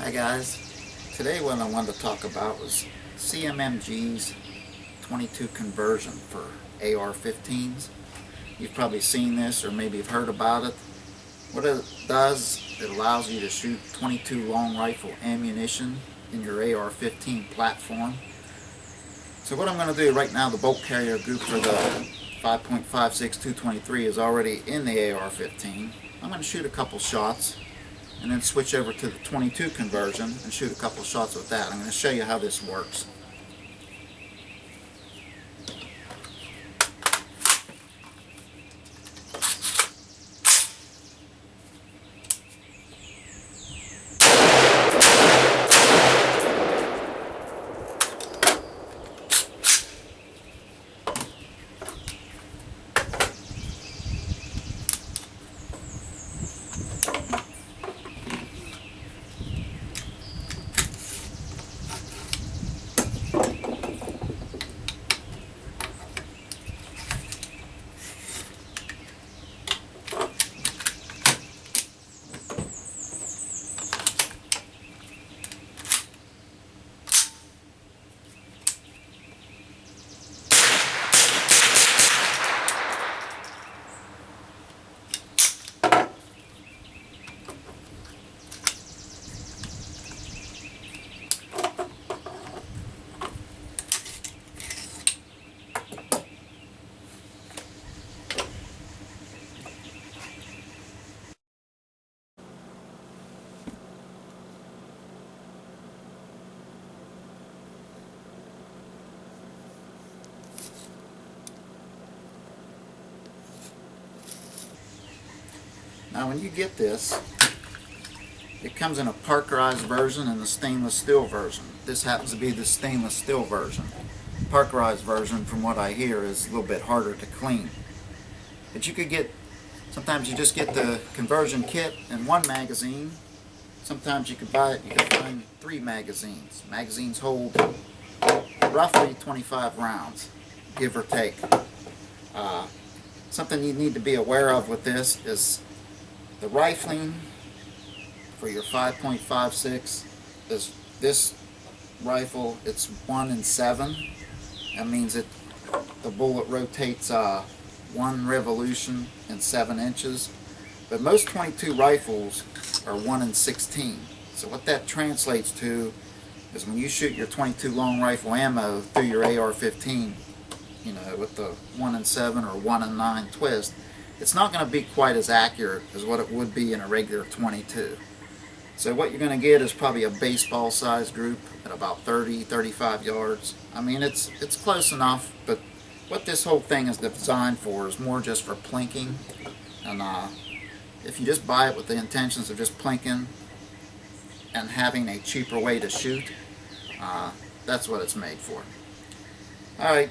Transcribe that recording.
Hi guys, today what I wanted to talk about was CMMG's 22 conversion for AR15s. You've probably seen this or maybe you've heard about it. What it does, it allows you to shoot 22 long rifle ammunition in your AR15 platform. So what I'm going to do right now, the bolt carrier group for the 5.56 223 is already in the AR15. I'm going to shoot a couple shots and then switch over to the 22 conversion and shoot a couple shots with that. I'm going to show you how this works. Now when you get this, it comes in a parkerized version and the stainless steel version. This happens to be the stainless steel version. The parkerized version, from what I hear, is a little bit harder to clean. But you could get, sometimes you just get the conversion kit in one magazine. Sometimes you could buy it, you can find 3 magazines. Magazines hold roughly 25 rounds, give or take. Something you need to be aware of with this is the rifling for your 5.56 is this rifle, it's 1 in 7. That means the bullet rotates 1 revolution in 7 inches. But most 22 rifles are 1 in 16. So what that translates to is when you shoot your 22 long rifle ammo through your AR-15, you know, with the 1 in 7 or 1 in 9 twist, it's not going to be quite as accurate as what it would be in a regular 22. So what you're going to get is probably a baseball size group at about 30-35 yards. I mean, it's close enough, but what this whole thing is designed for is more just for plinking. And if you just buy it with the intentions of just plinking and having a cheaper way to shoot, that's what it's made for. Alright,